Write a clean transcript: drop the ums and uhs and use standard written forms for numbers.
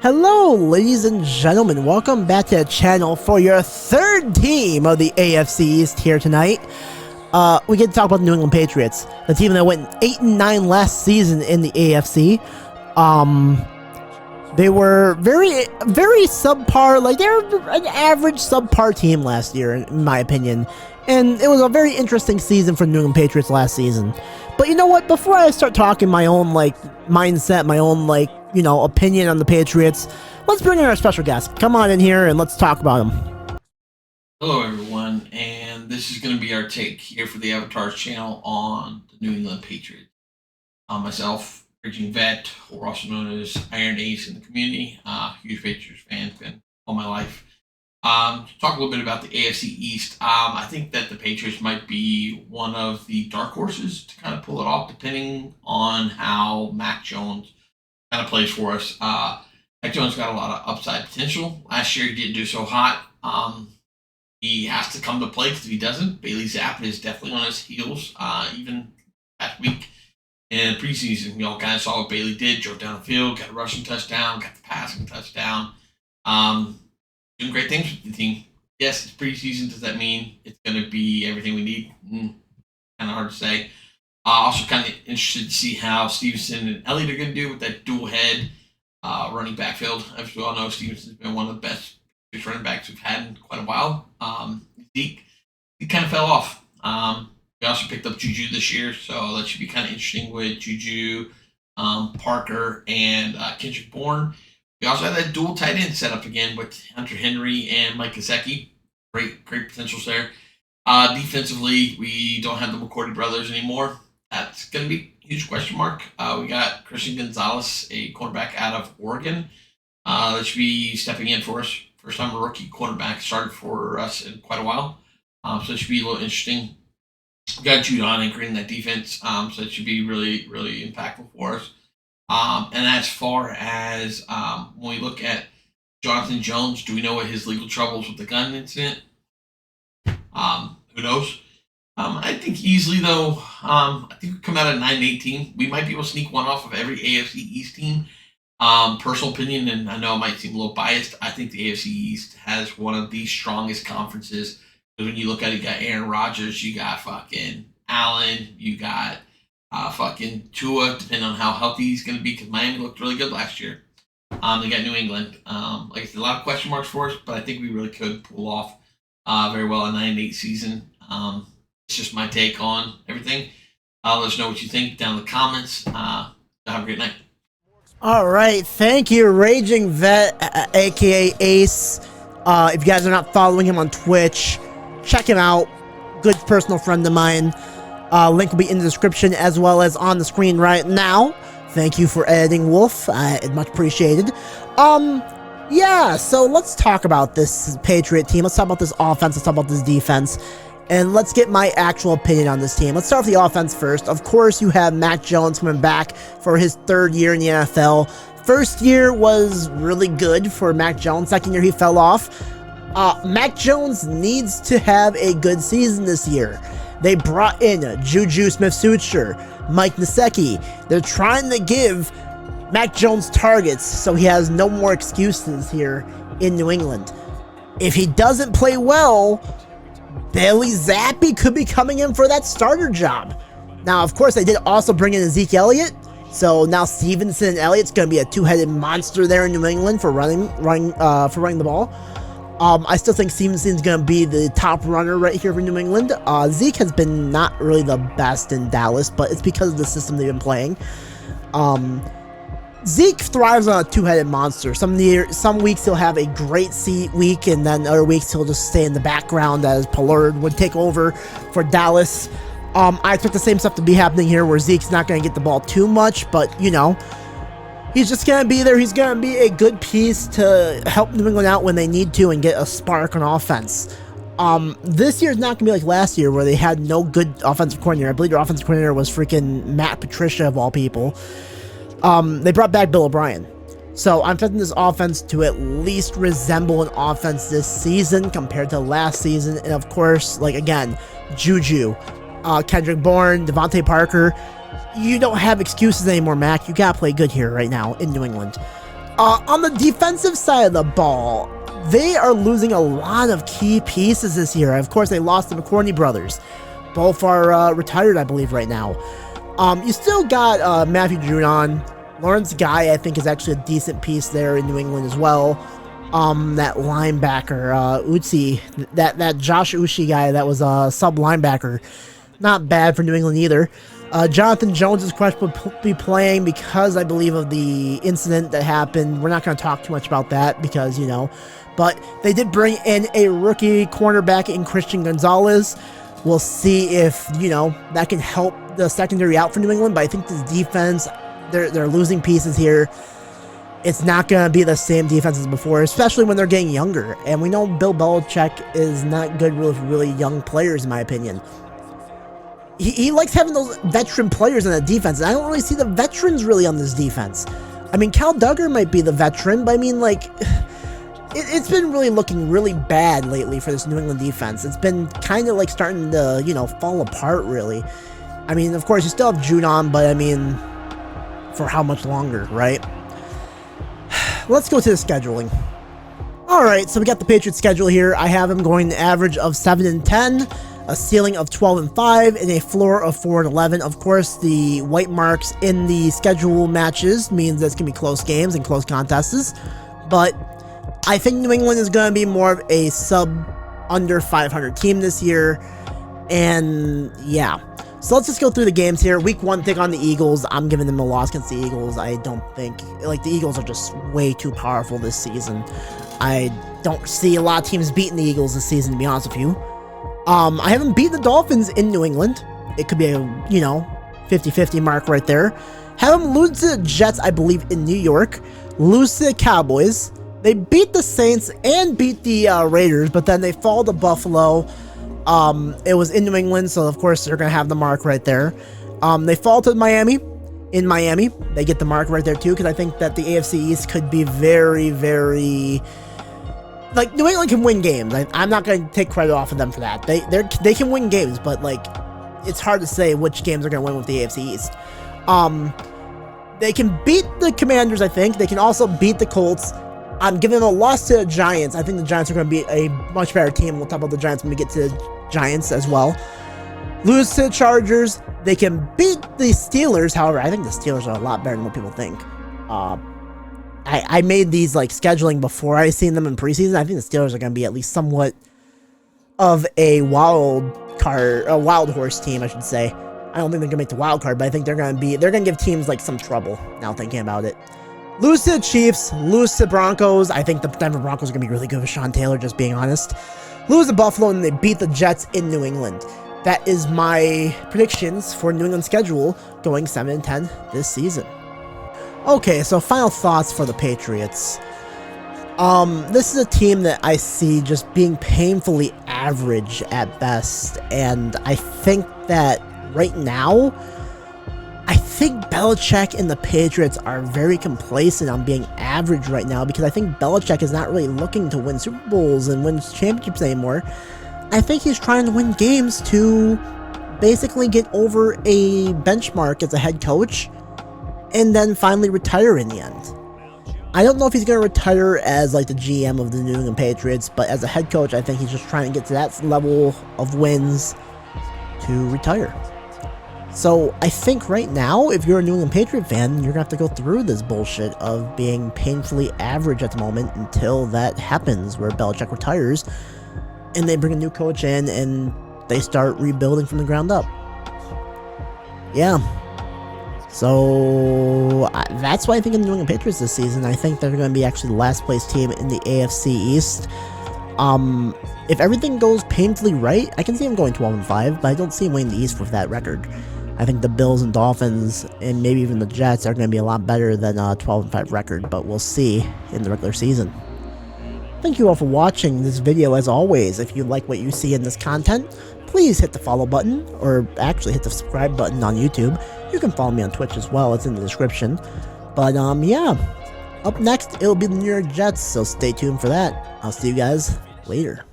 Hello, ladies and gentlemen. Welcome back to the channel for your third team of the AFC East here tonight. We get to talk about the New England Patriots, the team that went 8-9 last season in the AFC. They were very subpar. Like, they were an average subpar team last year, in my opinion. And it was a very interesting season for the New England Patriots last season. But you know what? Before I start talking my own, mindset, my own, opinion on the Patriots, let's bring in our special guest. Come on in here and let's talk about him. Hello, everyone, and this is going to be our take here for the Avatars channel on the New England Patriots. Myself, Raging Vet, or also known as Iron Ace in the community, huge Patriots fan, been all my life. To talk a little bit about the AFC East, I think that the Patriots might be one of the dark horses to kind of pull it off, depending on how Mac Jones kind of plays for us. Mac Jones got a lot of upside potential. Last year he didn't do so hot. He has to come to play, because if he doesn't, Bailey Zappa is definitely on his heels. Even last week in preseason, we all kind of saw what Bailey did. Drove down the field, got a rushing touchdown, got the passing touchdown. Doing great things with the team. Yes, it's preseason. Does that mean it's going to be everything we need? Kind of hard to say. Also kind of interested to see how Stevenson and Elliott are going to do with that dual head running backfield. As we all know, Stevenson's been one of the best running backs we've had in quite a while. Zeke, he kind of fell off. We also picked up Juju this year, so that should be kind of interesting with Juju, Parker, and Kendrick Bourne. We also have that dual tight end set up again with Hunter Henry and Mike Gesicki. Great potentials there. Defensively, we don't have the McCourty brothers anymore. That's going to be a huge question mark. We got Christian Gonzalez, a cornerback out of Oregon. That should be stepping in for us. First time a rookie cornerback started for us in quite a while. So it should be a little interesting. We got Judon anchoring that defense. So it should be really, really impactful for us. And as far as when we look at Jonathan Jones, do we know what his legal troubles with the gun incident? Who knows? I think easily, though, I think we come out at 9-18. We might be able to sneak one off of every AFC East team. Personal opinion, and I know it might seem a little biased, I think the AFC East has one of the strongest conferences. Because when you look at it, you got Aaron Rodgers, you got fucking Allen, you got fucking Tua, depending on how healthy he's going to be, because Miami looked really good last year. They got New England. Like I said, a lot of question marks for us, but I think we really could pull off very well a 9-8 season. It's just my take on everything. Let us know what you think down in the comments. Have a great night. All right, thank you, Raging Vet, aka Ace. If you guys are not following him on Twitch, check him out. Good personal friend of mine. Link will be in the description as well as on the screen right now. Thank you for editing, Wolf. Much appreciated. Yeah, so let's talk about this Patriot team. Let's talk about this offense. Let's talk about this defense. And let's get my actual opinion on this team. Let's start with the offense first. Of course, you have Mac Jones coming back for his third year in the NFL. First year was really good for Mac Jones. Second year, he fell off. Mac Jones needs to have a good season this year. They brought in Juju Smith-Schuster, Mike Gesicki. They're trying to give Mac Jones targets so he has no more excuses here in New England. If he doesn't play well, Bailey Zappa could be coming in for that starter job. Now, of course, they did also bring in Zeke Elliott. So now Stevenson and Elliott's going to be a two-headed monster there in New England for running the ball. I still think Stevenson's going to be the top runner right here for New England. Zeke has been not really the best in Dallas, but it's because of the system they've been playing. Zeke thrives on a two-headed monster. Some weeks he'll have a great week, and then other weeks he'll just stay in the background as Pollard would take over for Dallas. I expect the same stuff to be happening here, where Zeke's not going to get the ball too much, but, he's just going to be there. He's going to be a good piece to help New England out when they need to and get a spark on offense. This year's not going to be like last year, where they had no good offensive coordinator. I believe their offensive coordinator was freaking Matt Patricia, of all people. They brought back Bill O'Brien. So I'm expecting this offense to at least resemble an offense this season compared to last season. And of course, again, Juju, Kendrick Bourne, Devontae Parker. You don't have excuses anymore, Mac. You gotta play good here right now in New England. On the defensive side of the ball, they are losing a lot of key pieces this year. Of course, they lost the McCourty brothers. Both are retired, I believe, right now. You still got Matthew Judon. Lawrence Guy, I think, is actually a decent piece there in New England as well. That linebacker, Utsi, that Josh Uchi guy that was a sub linebacker, not bad for New England either. Jonathan Jones is questionable to be playing because, I believe, of the incident that happened. We're not going to talk too much about that because, you know, but they did bring in a rookie cornerback in Christian Gonzalez. We'll see if, you know, that can help the secondary out for New England, but I think this defense, they're losing pieces here. It's not going to be the same defense as before, especially when they're getting younger. And we know Bill Belichick is not good with really young players, in my opinion. He likes having those veteran players in the defense, and I don't really see the veterans really on this defense. I mean, Cal Duggar might be the veteran, but I mean, like, it's been really looking really bad lately for this New England defense. It's been kind of like starting to, you know, fall apart, really. I mean, of course, you still have Judon, but I mean, for how much longer, right? Let's go to the scheduling. Alright, so we got the Patriots schedule here. I have them going an average of 7-10, a ceiling of 12-5, and a floor of 4-11. Of course, the white marks in the schedule matches means that's going to be close games and close contests. But I think New England is going to be more of a under 500 team this year. And yeah. So let's just go through the games here. Week 1, take on the Eagles. I'm giving them a loss against the Eagles. I don't think, like, the Eagles are just way too powerful this season. I don't see a lot of teams beating the Eagles this season, to be honest with you. I haven't beaten the Dolphins in New England. It could be a, you know, 50-50 mark right there. Have them lose to the Jets, I believe, in New York. Lose to the Cowboys. They beat the Saints and beat the Raiders, but then they fall to Buffalo. It was in New England, so of course they're going to have the mark right there. They fall to Miami. In Miami, they get the mark right there too, because I think that the AFC East could be very, very... Like, New England can win games. I'm not going to take credit off of them for that. They can win games, but, like, it's hard to say which games they're going to win with the AFC East. They can beat the Commanders, I think. They can also beat the Colts. I'm giving them a loss to the Giants. I think the Giants are going to be a much better team. We'll talk about the Giants when we get to the Giants as well. Lose to the Chargers. They can beat the Steelers. However, I think the Steelers are a lot better than what people think. I made these, like, scheduling before I seen them in preseason. I think the Steelers are going to be at least somewhat of a wild horse team, I should say. I don't think they're going to make the wild card, but I think they're going to give teams, like, some trouble now thinking about it. Lose to the Chiefs, lose to the Broncos. I think the Denver Broncos are going to be really good with Sean Taylor, just being honest. Lose to Buffalo, and they beat the Jets in New England. That is my predictions for New England's schedule going 7-10 this season. Okay, so final thoughts for the Patriots. This is a team that I see just being painfully average at best, and I think that right now, I think Belichick and the Patriots are very complacent on being average right now, because I think Belichick is not really looking to win Super Bowls and win championships anymore. I think he's trying to win games to basically get over a benchmark as a head coach and then finally retire in the end. I don't know if he's going to retire as, like, the GM of the New England Patriots, but as a head coach, I think he's just trying to get to that level of wins to retire. So I think right now, if you're a New England Patriot fan, you're going to have to go through this bullshit of being painfully average at the moment until that happens, where Belichick retires and they bring a new coach in and they start rebuilding from the ground up. Yeah. So that's why I think of the New England Patriots this season. I think they're going to be actually the last place team in the AFC East. If everything goes painfully right, I can see them going 12-5, but I don't see them winning the East with that record. I think the Bills and Dolphins, and maybe even the Jets, are going to be a lot better than a 12-5 record, but we'll see in the regular season. Thank you all for watching this video. As always, if you like what you see in this content, please hit the follow button, or actually hit the subscribe button on YouTube. You can follow me on Twitch as well, it's in the description. But yeah, up next, it'll be the New York Jets, so stay tuned for that. I'll see you guys later.